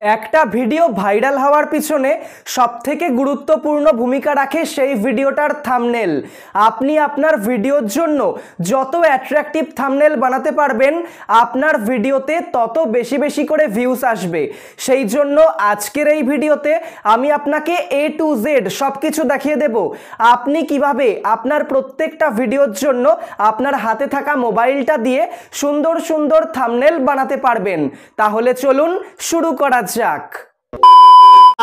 একটা video viral হওয়ার পিছনে সবথেকে গুরুত্বপূর্ণ ভূমিকা রাখে সেই ভিডিওটার থাম্বনেল। আপনি আপনার ভিডিওর জন্য যত অ্যাট্রাকটিভ থাম্বনেল বানাতে পারবেন আপনার ভিডিওতে তত বেশি বেশি করে ভিউজ আসবে। সেই জন্য আজকের এই ভিডিওতে আমি আপনাকে A to Z সব কিছু দেখিয়ে দেব আপনি কিভাবে আপনার প্রত্যেকটা ভিডিওর জন্য আপনার হাতে থাকা মোবাইলটা দিয়ে সুন্দর সুন্দর থাম্বনেল বানাতে পারবেন। তাহলে চলুন শুরু করা যাক।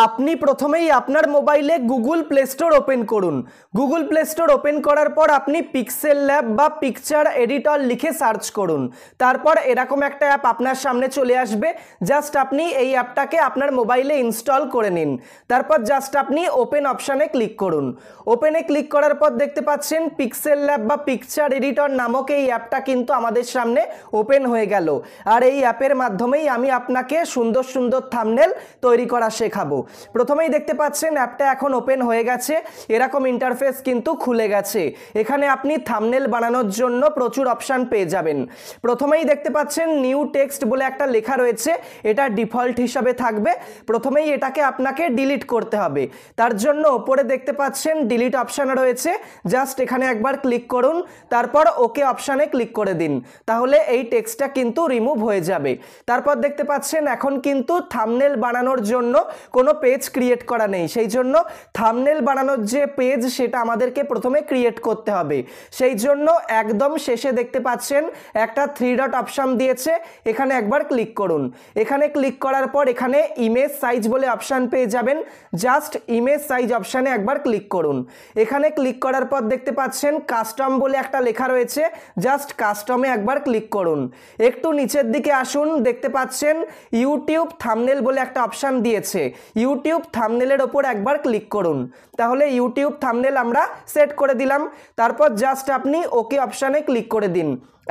আপনি প্রথমেই আপনার মোবাইলে গুগল প্লে স্টোর ওপেন করুন। গুগল প্লে স্টোর ওপেন করার পর আপনি পিক্সেল ল্যাব বা পিকচার এডিটর লিখে সার্চ করুন। তারপর এরকম একটা অ্যাপ আপনার সামনে চলে আসবে। জাস্ট আপনি এই অ্যাপটাকে আপনার মোবাইলে ইনস্টল করে নিন। তারপর জাস্ট আপনি ওপেন অপশানে ক্লিক করুন। ওপেনে ক্লিক করার পর দেখতে পাচ্ছেন পিক্সেল ল্যাব বা পিকচার এডিটর নামক এই অ্যাপটা কিন্তু আমাদের সামনে ওপেন হয়ে গেল। আর এই অ্যাপের মাধ্যমেই আমি আপনাকে সুন্দর সুন্দর থাম্বনেল তৈরি করা শেখাবো। প্রথমেই দেখতে পাচ্ছেন অ্যাপটা এখন ওপেন হয়ে গেছে। এরকম ইন্টারফেস কিন্তু খুলে গেছে। এখানে আপনি থাম্বনেল বানানোর জন্য প্রচুর অপশান পেয়ে যাবেন। প্রথমেই দেখতে পাচ্ছেন নিউ টেক্সট বলে একটা লেখা রয়েছে, এটা ডিফল্ট হিসাবে থাকবে। প্রথমেই এটাকে আপনাকে ডিলিট করতে হবে। তার জন্য উপরে দেখতে পাচ্ছেন ডিলিট অপশান রয়েছে, জাস্ট এখানে একবার ক্লিক করুন। তারপর ওকে অপশানে ক্লিক করে দিন, তাহলে এই টেক্সটটা কিন্তু রিমুভ হয়ে যাবে। তারপর দেখতে পাচ্ছেন এখন কিন্তু থাম্বনেল বানানোর জন্য কোনো পেজ ক্রিয়েট করা নেই। সেই জন্য থাম্বনেল বানানোর যে পেজ সেটা আমাদেরকে প্রথমে ক্রিয়েট করতে হবে। সেই জন্য একদম শেষে দেখতে পাচ্ছেন একটা 3 ডট অপশন দিয়েছে, এখানে একবার ক্লিক করুন। এখানে ক্লিক করার পর এখানে ইমেজ সাইজ বলে অপশান পেয়ে যাবেন। জাস্ট ইমেজ সাইজ অপশানে একবার ক্লিক করুন। এখানে ক্লিক করার পর দেখতে পাচ্ছেন কাস্টম বলে একটা লেখা রয়েছে, জাস্ট কাস্টমে একবার ক্লিক করুন। একটু নিচের দিকে আসুন, দেখতে পাচ্ছেন ইউটিউব থাম্বনেল বলে একটা অপশান দিয়েছে। ইউটিউব থাম্বনেলের ওপর একবার ক্লিক করুন, তাহলে ইউটিউব থাম্বনেল আমরা সেট করে দিলাম। তারপর জাস্ট আপনি ওকে অপশানে ক্লিক করে দিন।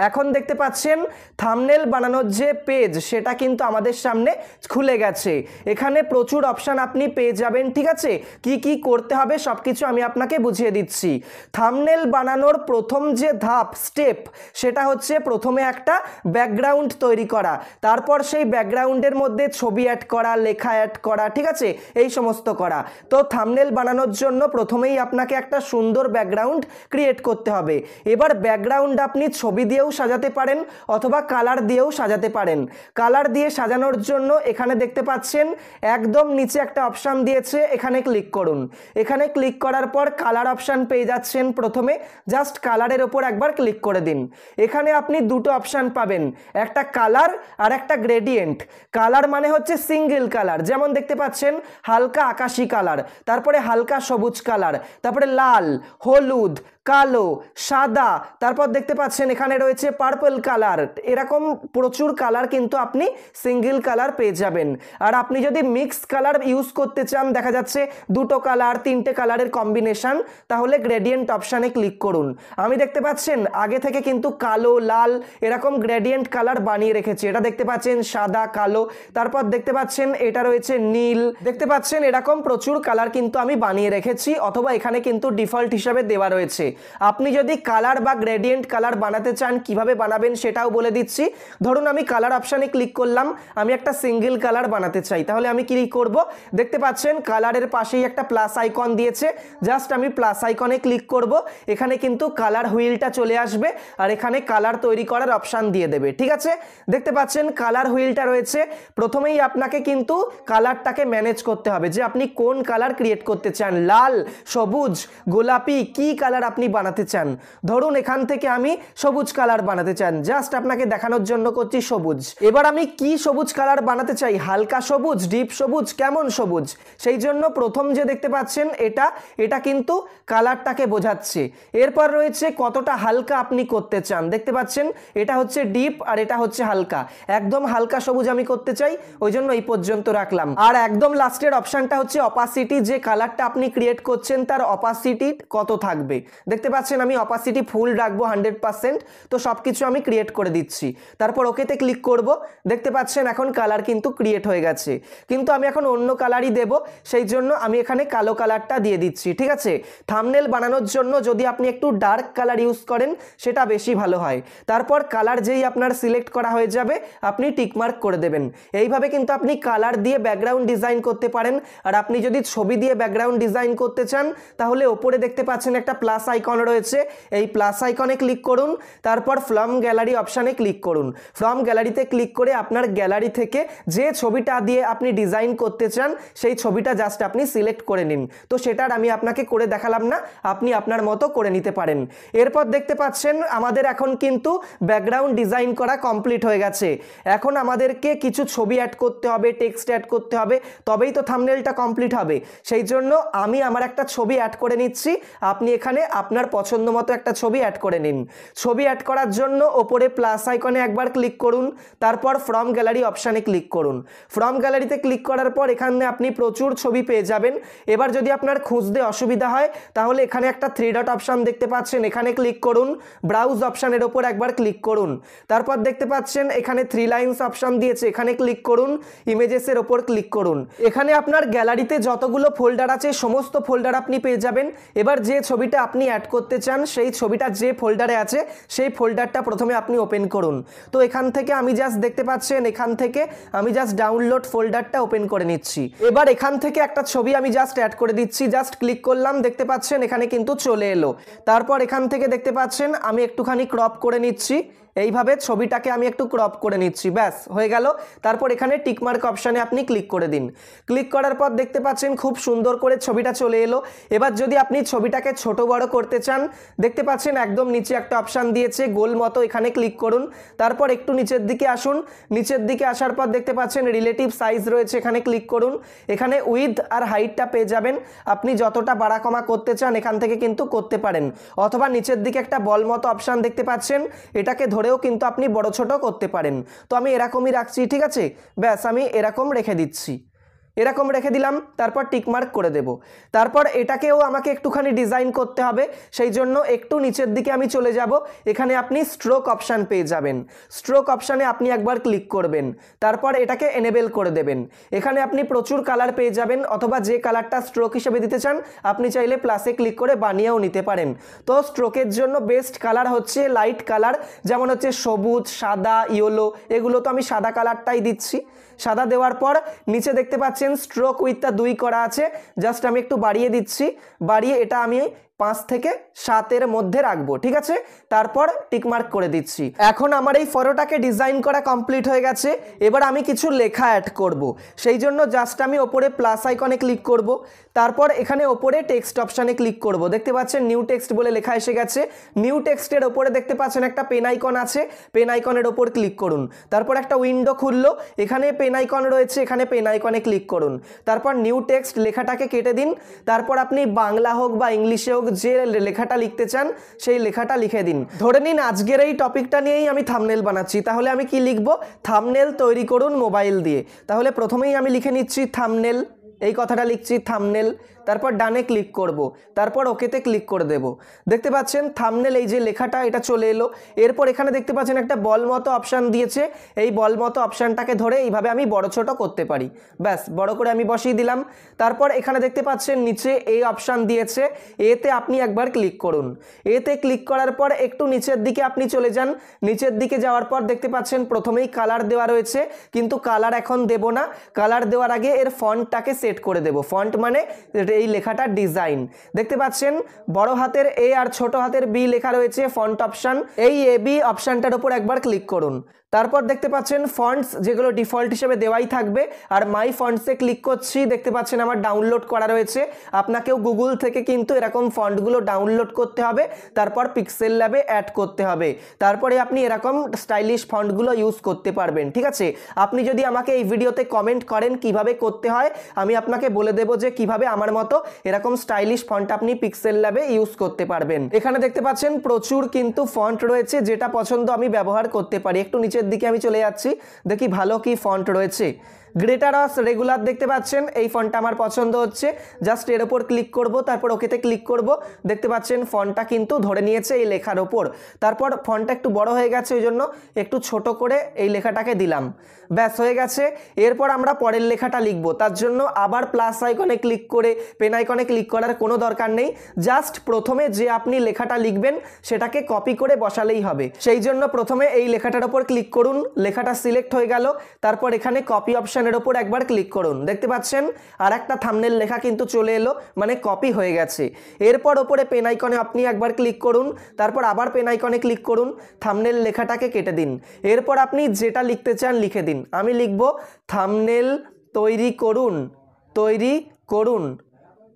এখন দেখতে পাচ্ছেন থাম্বনেল বানানোর যে পেজ সেটা কিন্তু আমাদের সামনে খুলে গেছে। এখানে প্রচুর অপশান আপনি পেয়ে যাবেন। ঠিক আছে, কি কি করতে হবে সব কিছু আমি আপনাকে বুঝিয়ে দিচ্ছি। থাম্বনেল বানানোর প্রথম যে ধাপ স্টেপ সেটা হচ্ছে প্রথমে একটা ব্যাকগ্রাউন্ড তৈরি করা, তারপর সেই ব্যাকগ্রাউন্ডের মধ্যে ছবি অ্যাড করা, লেখা অ্যাড করা, ঠিক আছে, এই সমস্ত করা। তো থাম্বনেল বানানোর জন্য প্রথমেই আপনাকে একটা সুন্দর ব্যাকগ্রাউন্ড ক্রিয়েট করতে হবে। এবার ব্যাকগ্রাউন্ড আপনি ছবি দিয়েও সাজাতে পারেন অথবা কালার দিয়েও সাজাতে পারেন। কালার দিয়ে সাজানোর জন্য এখানে দেখতে পাচ্ছেন একদম নিচে একটা অপশান দিয়েছে, এখানে ক্লিক করুন। এখানে ক্লিক করার পর কালার অপশান পেয়ে যাচ্ছেন। প্রথমে জাস্ট কালারের ওপর একবার ক্লিক করে দিন। এখানে আপনি দুটো অপশান পাবেন, একটা কালার আর একটা গ্রেডিয়েন্ট। কালার মানে হচ্ছে সিঙ্গেল কালার, যেমন দেখতে পাচ্ছেন হালকা আকাশি কালার, তারপরে হালকা সবুজ কালার, তারপরে লাল, হলুদ, কালো, সাদা, তারপর দেখতে পাচ্ছেন এখানে রয়েছে পার্পল কালার। এরকম প্রচুর কালার কিন্তু আপনি সিঙ্গেল কালার পেয়ে যাবেন। আর আপনি যদি মিক্স কালার ইউজ করতে চান, দেখা যাচ্ছে দুটো কালার, তিনটে কালারের কম্বিনেশন, তাহলে গ্রেডিয়েন্ট অপশানে ক্লিক করুন। আমি দেখতে পাচ্ছেন আগে থেকে কিন্তু কালো, লাল এরকম গ্রেডিয়েন্ট কালার বানিয়ে রেখেছি। এটা দেখতে পাচ্ছেন সাদা, কালো, তারপর দেখতে পাচ্ছেন এটা রয়েছে নীল, দেখতে পাচ্ছেন এরকম প্রচুর কালার কিন্তু আমি বানিয়ে রেখেছি, অথবা এখানে কিন্তু ডিফল্ট হিসাবে দেওয়া রয়েছে। আপনি যদি কালার বা গ্রেডিয়েন্ট কালার বানাতে চান কিভাবে বানাবেন সেটাও বলে দিচ্ছি। ধরুন আমি কালার অপশানে ক্লিক করলাম, আমি একটা সিঙ্গেল কালার বানাতে চাই, তাহলে আমি কি করব, দেখতে পাচ্ছেন কালারের পাশেই একটা প্লাস আইকন দিয়েছে, জাস্ট আমি প্লাস আইকনে ক্লিক করব। এখানে কিন্তু কালার হুইলটা চলে আসবে আর এখানে কালার তৈরি করার অপশান দিয়ে দেবে। ঠিক আছে, দেখতে পাচ্ছেন কালার হুইলটা রয়েছে। প্রথমেই আপনাকে কিন্তু কালারটাকে ম্যানেজ করতে হবে যে আপনি কোন কালার ক্রিয়েট করতে চান, লাল, সবুজ, গোলাপি, কি কালার আপনি বানাতে চান। ধরুন এখান থেকে আমি সবুজ কালার বানাতে চান, জাস্ট আপনাকে দেখানোর জন্য করছি সবুজ। এবার আমি কি সবুজ কালার বানাতে চাই, হালকা সবুজ, ডিপ সবুজ, কেমন সবুজ, সেই জন্য প্রথম যে দেখতে পাচ্ছেন এটা কিন্তু কালারটাকে বোঝাচ্ছে। এরপর রয়েছে কতটা হালকা আপনি করতে চান, দেখতে পাচ্ছেন এটা হচ্ছে ডিপ আর এটা হচ্ছে হালকা। একদম হালকা সবুজ আমি করতে চাই, ওই জন্য এই পর্যন্ত রাখলাম। আর একদম লাস্টের অপশানটা হচ্ছে অপাসিটি, যে কালারটা আপনি ক্রিয়েট করছেন তার অপাসিটি কত থাকবে। দেখতে পাচ্ছেন আমি অপাসিটি ফুল রাখবো 100%, তো সব কিছু আমি ক্রিয়েট করে দিচ্ছি। তারপর ওকেতে ক্লিক করব। দেখতে পাচ্ছেন এখন কালার কিন্তু ক্রিয়েট হয়ে গেছে, কিন্তু আমি এখন অন্য কালারই দেব, সেই জন্য আমি এখানে কালো কালারটা দিয়ে দিচ্ছি। ঠিক আছে, থাম্বনেল বানানোর জন্য যদি আপনি একটু ডার্ক কালার ইউজ করেন সেটা বেশি ভালো হয়। তারপর কালার যেই আপনার সিলেক্ট করা হয়ে যাবে আপনি টিকমার্ক করে দেবেন। এইভাবে কিন্তু আপনি কালার দিয়ে ব্যাকগ্রাউন্ড ডিজাইন করতে পারেন। আর আপনি যদি ছবি দিয়ে ব্যাকগ্রাউন্ড ডিজাইন করতে চান তাহলে ওপরে দেখতে পাচ্ছেন একটা প্লাস আইকন রয়েছে, এই প্লাস আইকনে ক্লিক করুন। তারপর ফ্রম গ্যালারি অপশানে ক্লিক করুন। ফ্রম গ্যালারিতে ক্লিক করে আপনার গ্যালারি থেকে যে ছবিটা দিয়ে আপনি ডিজাইন করতে চান সেই ছবিটা জাস্ট আপনি সিলেক্ট করে নিন। তো সেটার আমি আপনাকে করে দেখালাম না, আপনি আপনার মতো করে নিতে পারেন। এরপর দেখতে পাচ্ছেন আমাদের এখন কিন্তু ব্যাকগ্রাউন্ড ডিজাইন করা কমপ্লিট হয়ে গেছে। এখন আমাদেরকে কিছু ছবি অ্যাড করতে হবে, টেক্সট অ্যাড করতে হবে, তবেই তো থাম্বনেলটা কমপ্লিট হবে। সেই জন্য আমি আমার একটা ছবি অ্যাড করে নিচ্ছি। আপনি এখানে আপনার পছন্দ মতো একটা ছবি অ্যাড করে নিন। ছবি অ্যাড করার জন্য ওপরে প্লাস আইকনে একবার ক্লিক করুন, তারপর ফ্রম গ্যালারি অপশানে ক্লিক করুন। ফ্রম গ্যালারিতে ক্লিক করার পর এখানে আপনি প্রচুর ছবি পেয়ে যাবেন। এবার যদি আপনার খুঁজতে অসুবিধা হয় তাহলে এখানে একটা 3 ডট অপশান দেখতে পাচ্ছেন, এখানে ক্লিক করুন। ব্রাউজ অপশানের ওপর একবার ক্লিক করুন। তারপর দেখতে পাচ্ছেন এখানে 3 লাইনস অপশান দিয়েছে, এখানে ক্লিক করুন। ইমেজেসের ওপর ক্লিক করুন। এখানে আপনার গ্যালারিতে যতগুলো ফোল্ডার আছে সমস্ত ফোল্ডার আপনি পেয়ে যাবেন। এবার যে ছবিটা আপনি অ্যাড করতে চান সেই ছবিটা যে ফোল্ডারে আছে সেই ফোল্ডারটা প্রথমে আপনি ওপেন করুন। তো এখান থেকে আমি জাস্ট দেখতে পাচ্ছেন এখান থেকে আমি জাস্ট ডাউনলোড ফোল্ডারটা ওপেন করে নিচ্ছি। এবার এখান থেকে একটা ছবি আমি জাস্ট অ্যাড করে দিচ্ছি, জাস্ট ক্লিক করলাম, দেখতে পাচ্ছেন এখানে কিন্তু চলে এলো। তারপর এখান থেকে দেখতে পাচ্ছেন আমি একটুখানি ক্রপ করে নিচ্ছি, এইভাবে ছবিটাকে আমি একটু ক্রপ করে নিচ্ছি, ব্যাস হয়ে গেল। তারপর এখানে টিকমার্ক অপশানে আপনি ক্লিক করে দিন। ক্লিক করার পর দেখতে পাচ্ছেন খুব সুন্দর করে ছবিটা চলে এলো। এবার যদি আপনি ছবিটাকে ছোট বড় করতে চান দেখতে পাচ্ছেন একদম নিচে একটা অপশান দিয়েছে গোল মতো, এখানে ক্লিক করুন। তারপর একটু নিচের দিকে আসুন। নিচের দিকে আসার পর দেখতে পাচ্ছেন রিলেটিভ সাইজ রয়েছে, এখানে ক্লিক করুন। এখানে উইথ আর হাইটটা পেয়ে যাবেন, আপনি যতটা বাড়া কমা করতে চান এখান থেকে কিন্তু করতে পারেন। অথবা নিচের দিকে একটা বল মতো অপশান দেখতে পাচ্ছেন, এটাকে ধরেও কিন্তু আপনি বড় ছোট করতে পারেন। তো আমি এরকমই রাখছি, ঠিক আছে, ব্যাস আমি এরকম রেখে দিচ্ছি, এরকম রেখে দিলাম। তারপর টিকমার্ক করে দেব। তারপর এটাকেও আমাকে একটুখানি ডিজাইন করতে হবে, সেই জন্য একটু নিচের দিকে আমি চলে যাব। এখানে আপনি স্ট্রোক অপশান পেয়ে যাবেন, স্ট্রোক অপশানে আপনি একবার ক্লিক করবেন। তারপর এটাকে এনেবেল করে দেবেন। এখানে আপনি প্রচুর কালার পেয়ে যাবেন, অথবা যে কালারটা স্ট্রোক হিসেবে দিতে চান আপনি চাইলে প্লাসে ক্লিক করে বানিয়েও নিতে পারেন। তো স্ট্রোকের জন্য বেস্ট কালার হচ্ছে লাইট কালার, যেমন হচ্ছে সবুজ, সাদা, ইয়েলো, এগুলো তো আমি সাদা কালারটাই দিচ্ছি। সাদা দেওয়ার পর নিচে দেখতে পাচ্ছেন স্ট্রোক উইথটা 2 করা আছে, জাস্ট আমি একটু বাড়িয়ে দিচ্ছি। বাড়িয়ে এটা আমি 5 থেকে 7-এর মধ্যে রাখবো, ঠিক আছে। তারপর টিকমার্ক করে দিচ্ছি। এখন আমার এই ফটোটাকে ডিজাইন করা কমপ্লিট হয়ে গেছে। এবার আমি কিছু লেখা অ্যাড করব, সেই জন্য জাস্ট আমি ওপরে প্লাস আইকনে ক্লিক করব। তারপর এখানে ওপরে টেক্সট অপশানে ক্লিক করব। দেখতে পাচ্ছেন নিউ টেক্সট বলে লেখা এসে গেছে। নিউ টেক্সটের ওপরে দেখতে পাচ্ছেন একটা পেন আইকন আছে, পেন আইকনের ওপর ক্লিক করুন। তারপর একটা উইন্ডো খুললো, এখানে পেন আইকন রয়েছে, এখানে পেন আইকনে ক্লিক করুন। তারপর নিউ টেক্সট লেখাটাকে কেটে দিন। তারপর আপনি বাংলা হোক বা ইংলিশে হোক যে লেখাটা লিখতে চান সেই লেখাটা লিখে দিন। ধরে নিন আজকের এই টপিকটা নিয়েই আমি থাম্বনেল বানাচ্ছি, তাহলে আমি কি লিখব? থাম্বনেল তৈরি করুন মোবাইল দিয়ে। তাহলে প্রথমেই আমি লিখে নিচ্ছি থাম্বনেল, এই কথাটা লিখছি থাম্বনেল। তারপর ডানে ক্লিক করব, তারপর ওকেতে ক্লিক করে দেব। দেখতে পাচ্ছেন থাম্বনেল এই যে লেখাটা এটা চলে এলো। এরপর এখানে দেখতে পাচ্ছেন একটা বল মতো অপশান দিয়েছে, এই বল মতো অপশানটাকে ধরে এইভাবে আমি বড় ছোট করতে পারি, ব্যাস বড় করে আমি বসিয়ে দিলাম। তারপর এখানে দেখতে পাচ্ছেন নিচে এই অপশান দিয়েছে, এতে আপনি একবার ক্লিক করুন। এতে ক্লিক করার পর একটু নিচের দিকে আপনি চলে যান। নিচের দিকে যাওয়ার পর দেখতে পাচ্ছেন প্রথমেই কালার দেওয়া রয়েছে, কিন্তু কালার এখন দেব না। কালার দেওয়ার আগে এর ফন্টটাকে সেট করে দেব। ফন্ট মানে এই লেখাটা ডিজাইন। দেখতে পাচ্ছেন বড় হাতের এ আর ছোট হাতের বি লেখা রয়েছে ফন্ট অপশান, এই এ বি অপশানটার উপর একবার ক্লিক করুন। তারপর দেখতে পাচ্ছেন ফন্টস যেগুলো ডিফল্ট হিসেবে দেওয়াই থাকবে, আর মাই ফন্টসে ক্লিক করছি। দেখতে পাচ্ছেন আমার ডাউনলোড করা রয়েছে। আপনাকেও গুগল থেকে কিন্তু এরকম ফন্টগুলো ডাউনলোড করতে হবে, তারপর পিক্সেল ল্যাবে অ্যাড করতে হবে, তারপরে আপনি এরকম স্টাইলিশ ফন্টগুলো ইউজ করতে পারবেন, ঠিক আছে। আপনি যদি আমাকে এই ভিডিওতে কমেন্ট করেন কিভাবে করতে হয়, আমি আপনাকে বলে দেবো যে কিভাবে আমার মতো এরকম স্টাইলিশ ফন্ট আপনি পিক্সেল ল্যাবে ইউজ করতে পারবেন। এখানে দেখতে পাচ্ছেন প্রচুর কিন্তু ফন্ট রয়েছে, যেটা পছন্দ আমি ব্যবহার করতে পারি। একটু নিচের দিকে আমি চলে যাচ্ছি, দেখি ভালো কি ফন্ট রয়েছে। গ্রেটারস রেগুলার দেখতে পাচ্ছেন, এই ফন্টটা আমার পছন্দ হচ্ছে। জাস্ট এর ওপর ক্লিক করব, তারপর ওকেতে ক্লিক করব। দেখতে পাচ্ছেন ফন্টটা কিন্তু ধরে নিয়েছে এই লেখার ওপর। তারপর ফন্টটা একটু বড় হয়ে গেছে, ওই জন্য একটু ছোট করে এই লেখাটাকে দিলাম। ব্যাস হয়ে গেছে। এরপর আমরা পরের লেখাটা লিখব, তার জন্য আবার প্লাস আইকনে ক্লিক করে পেন আইকনে ক্লিক করার কোনো দরকার নেই। জাস্ট প্রথমে যে আপনি লেখাটা লিখবেন সেটাকে কপি করে বসালেই হবে। সেই জন্য প্রথমে এই লেখাটার ওপর ক্লিক করুন, লেখাটা সিলেক্ট হয়ে গেল। তারপর এখানে কপি অপশানের ওপর একবার ক্লিক করুন। দেখতে পাচ্ছেন আর একটা থাম্বনেল লেখা কিন্তু চলে এলো, মানে কপি হয়ে গেছে। এরপর ওপরে পেন আইকনে আপনি একবার ক্লিক করুন, তারপর আবার পেন আইকনে ক্লিক করুন, থাম্বনেল লেখাটাকে কেটে দিন। এরপর আপনি যেটা লিখতে চান লিখে দিন। আমি লিখব থাম্বনেল তৈরি করুন, তৈরি করুন,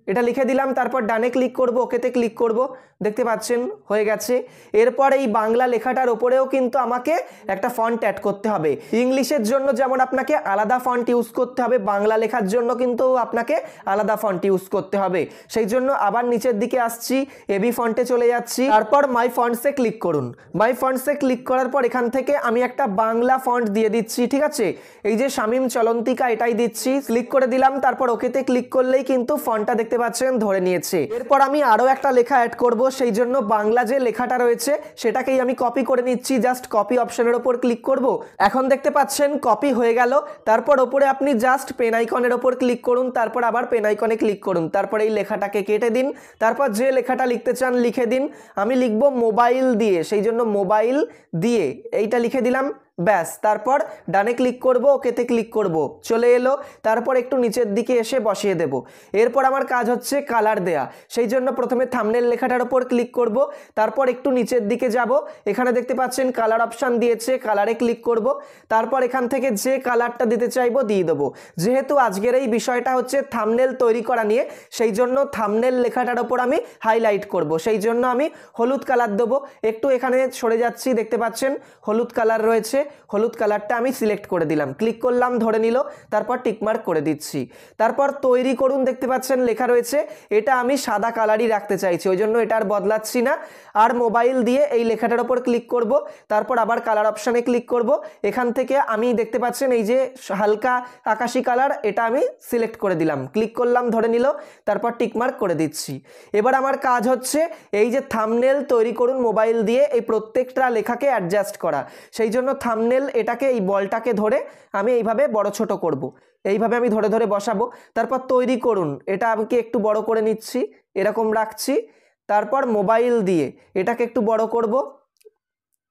এটা লিখে দিলাম। তারপর ডানে ক্লিক করব, ওকেতে ক্লিক করব। দেখতে পাচ্ছেন হয়ে গেছে। এরপর এই বাংলা লেখাটার ওপরেও কিন্তু আমাকে একটা ফন্ট অ্যাড করতে হবে। ইংলিশের জন্য যেমন আপনাকে আলাদা ফন্ট ইউজ করতে হবে, বাংলা লেখার জন্য কিন্তু আপনাকে আলাদা ফন্ট ইউজ করতে হবে। সেই জন্য আবার নিচের দিকে আসছি, এবি ফন্টে চলে যাচ্ছি। তারপর মাই ফন্টসে ক্লিক করুন। মাই ফন্টসে ক্লিক করার পর এখান থেকে আমি একটা বাংলা ফন্ট দিয়ে দিচ্ছি, ঠিক আছে? এই যে শামীম চলন্তিকা এটাই দিচ্ছি। ক্লিক করে দিলাম, তারপর ওকেতে ক্লিক করলেই কিন্তু ফন্টটা দেখতে পাচ্ছেন ধরে নিয়েছে। এরপর আমি আরও একটা লেখা অ্যাড করব, সেই জন্য বাংলা যে লেখাটা রয়েছে সেটাকেই আমি কপি করে নিচ্ছি। জাস্ট কপি অপশনের ওপর ক্লিক করব। এখন দেখতে পাচ্ছেন কপি হয়ে গেল। তারপর ওপরে আপনি জাস্ট পেন আইকনের ওপর ক্লিক করুন, তারপর আবার পেন আইকনে ক্লিক করুন। তারপর এই লেখাটাকে কেটে দিন, তারপর যে লেখাটা লিখতে চান লিখে দিন। আমি লিখব মোবাইল দিয়ে, সেই জন্য মোবাইল দিয়ে এইটা লিখে দিলাম। ব্যাস, তারপর ডানে ক্লিক করব, ওকেতে ক্লিক করব, চলে এলো। তারপর একটু নিচের দিকে এসে বসিয়ে দেব। এরপর আমার কাজ হচ্ছে কালার দেয়া। সেই জন্য প্রথমে থাম্বনেল লেখাটার ওপর ক্লিক করব, তারপর একটু নিচের দিকে যাব। এখানে দেখতে পাচ্ছেন কালার অপশান দিয়েছে, কালারে ক্লিক করব। তারপর এখান থেকে যে কালারটা দিতে চাইবো দিয়ে দেবো। যেহেতু আজকের এই বিষয়টা হচ্ছে থাম্বনেল তৈরি করা নিয়ে, সেই জন্য থাম্বনেল লেখাটার ওপর আমি হাইলাইট করব। সেই জন্য আমি হলুদ কালার দেবো। একটু এখানে সরে যাচ্ছি, দেখতে পাচ্ছেন হলুদ কালার রয়েছে, হলুদ কালারটা আমি সিলেক্ট করে দিলাম। ক্লিক করলাম, ধরে নিল। তারপর টিকমার্ক করে দিচ্ছি। তারপর তৈরি করুন দেখতে পাচ্ছেন লেখা রয়েছে, এটা আমি সাদা কালারই রাখতে চাইছি, ওই জন্য এটা আর বদলাচ্ছি না। আর মোবাইল দিয়ে এই লেখাটার ওপর ক্লিক করব, তারপর আবার কালার অপশানে ক্লিক করব। এখান থেকে আমি দেখতে পাচ্ছেন এই যে হালকা আকাশি কালার, এটা আমি সিলেক্ট করে দিলাম। ক্লিক করলাম, ধরে নিল। তারপর টিকমার্ক করে দিচ্ছি। এবার আমার কাজ হচ্ছে এই যে থাম্বনেল তৈরি করুন মোবাইল দিয়ে, এই প্রত্যেকটা লেখাকে অ্যাডজাস্ট করা। সেই জন্য থাম্বনেল এটাকে, এই বলটাকে ধরে আমি এইভাবে বড় ছোট করব। এইভাবে আমি ধরে ধরে বসাবো। তারপর তৈরি করুন, এটা আমি একটু বড় করে নিচ্ছি, এরকম রাখছি। তারপর মোবাইল দিয়ে এটাকে একটু বড় করব।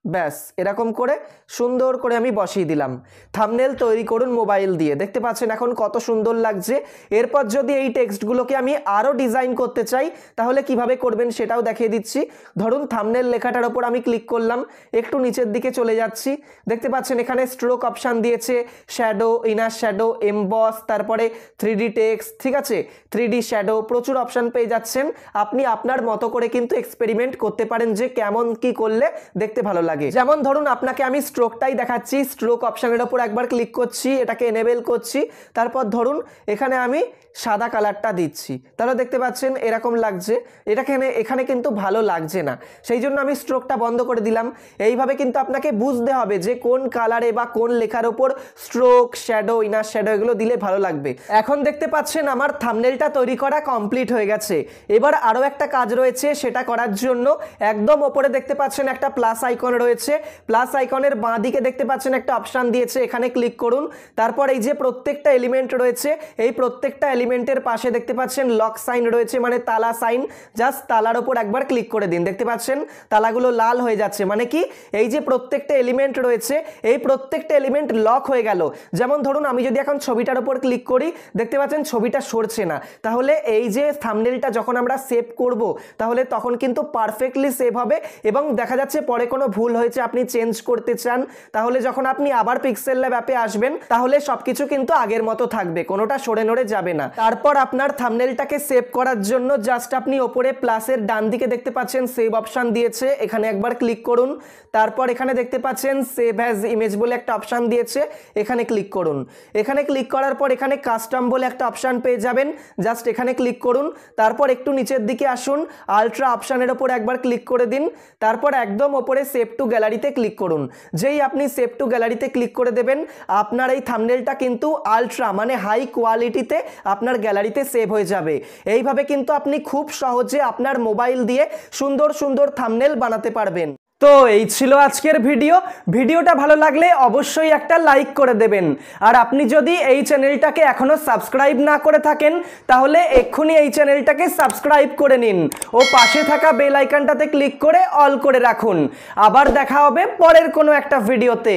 ব্যাস, এরকম করে সুন্দর করে আমি বসিয়ে দিলাম। থাম্বনেল তৈরি করুন মোবাইল দিয়ে। দেখতে পাচ্ছেন এখন কত সুন্দর লাগছে। এরপর যদি এই টেক্সটগুলোকে আমি আরও ডিজাইন করতে চাই তাহলে কিভাবে করবেন সেটাও দেখিয়ে দিচ্ছি। ধরুন থাম্বনেল লেখাটার ওপর আমি ক্লিক করলাম, একটু নিচের দিকে চলে যাচ্ছি। দেখতে পাচ্ছেন এখানে স্ট্রোক অপশান দিয়েছে, শ্যাডো, ইনার শ্যাডো, এমবস, তারপরে 3D টেক্সট, ঠিক আছে, 3D শ্যাডো, প্রচুর অপশান পেয়ে যাচ্ছেন। আপনি আপনার মতো করে কিন্তু এক্সপেরিমেন্ট করতে পারেন যে কেমন কি করলে দেখতে ভালো লাগে। যেমন ধরুন আপনাকে আমি স্ট্রোকটাই দেখাচ্ছি। স্ট্রোক অপশানের ওপর একবার ক্লিক করছি, এটাকে এনেবেল করছি। তারপর ধরুন এখানে আমি সাদা কালারটা দিচ্ছি, তাহলে দেখতে পাচ্ছেন এরকম লাগছে। এখানে কিন্তু ভালো লাগছে না, সেই জন্য আমি স্ট্রোকটা বন্ধ করে দিলাম। এইভাবে কিন্তু আপনাকে বুঝতে হবে যে কোন কালারে বা কোন লেখার ওপর স্ট্রোক, শ্যাডো, ইনার শ্যাডো এগুলো দিলে ভালো লাগবে। এখন দেখতে পাচ্ছেন আমার থাম্বনেলটা তৈরি করা কমপ্লিট হয়ে গেছে। এবার আরও একটা কাজ রয়েছে, সেটা করার জন্য একদম ওপরে দেখতে পাচ্ছেন একটা প্লাস আইকন রয়েছে। প্লাস আইকনের বাঁ দিকে দেখতে পাচ্ছেন একটা অপশান দিয়েছে, এখানে ক্লিক করুন। তারপর এই যে প্রত্যেকটা এলিমেন্ট রয়েছে, এই প্রত্যেকটা এলিমেন্টের পাশে দেখতে পাচ্ছেন লক সাইন রয়েছে, মানে তালা সাইন। জাস্ট তালার ওপর একবার ক্লিক করে দিন। দেখতে পাচ্ছেন তালাগুলো লাল হয়ে যাচ্ছে, মানে কি এই যে প্রত্যেকটা এলিমেন্ট রয়েছে এই প্রত্যেকটা এলিমেন্ট লক হয়ে গেল। যেমন ধরুন আমি যদি এখন ছবিটার ওপর ক্লিক করি, দেখতে পাচ্ছেন ছবিটা সরছে না। তাহলে এই যে থাম্বনেলটা যখন আমরা সেভ করব তাহলে তখন কিন্তু পারফেক্টলি সেভ হবে। এবং দেখা যাচ্ছে পরে কোনো ভুল হয়েছে আপনি চেঞ্জ করতে চান, তাহলে যখন আপনি আবার পিক্সেল ল্যাব অ্যাপে আসবেন তাহলে সবকিছু কিন্তু আগের মতো থাকবে, কোনোটা সরে নড়ে যাবে না। তারপর আপনার থাম্বনেলটাকে সেভ করার জন্য জাস্ট আপনি ওপরে প্লাসের ডান দিকে দেখতে পাচ্ছেন সেভ অপশান দিয়েছে, এখানে একবার ক্লিক করুন। তারপর এখানে দেখতে পাচ্ছেন সেভ অ্যাজ ইমেজ বলে একটা অপশান দিয়েছে, এখানে ক্লিক করুন। এখানে ক্লিক করার পর এখানে কাস্টম বলে একটা অপশান পেয়ে যাবেন, জাস্ট এখানে ক্লিক করুন। তারপর একটু নিচের দিকে আসুন, আলট্রা অপশানের ওপর একবার ক্লিক করে দিন। তারপর একদম ওপরে সেভ টু টু গ্যালারিতে ক্লিক করুন। যেই আপনি সেভ টু গ্যালারিতে ক্লিক করে দেবেন, আপনার এই থাম্বনেলটা কিন্তু আলট্রা মানে হাই কোয়ালিটিতে আপনার গ্যালারিতে সেভ হয়ে যাবে। এইভাবে কিন্তু আপনি খুব সহজে আপনার মোবাইল দিয়ে সুন্দর সুন্দর থাম্বনেল বানাতে পারবেন। তো এই ছিল আজকের ভিডিওটা ভালো লাগলে অবশ্যই একটা লাইক করে দেবেন। আর আপনি যদি এই চ্যানেলটাকে এখনো সাবস্ক্রাইব না করে থাকেন তাহলে এক্ষুনি এই চ্যানেলটাকে সাবস্ক্রাইব করে নিন ও পাশে থাকা বেল আইকনটাতে ক্লিক করে অল করে রাখুন। আবার দেখা হবে পরের কোনো একটা ভিডিওতে।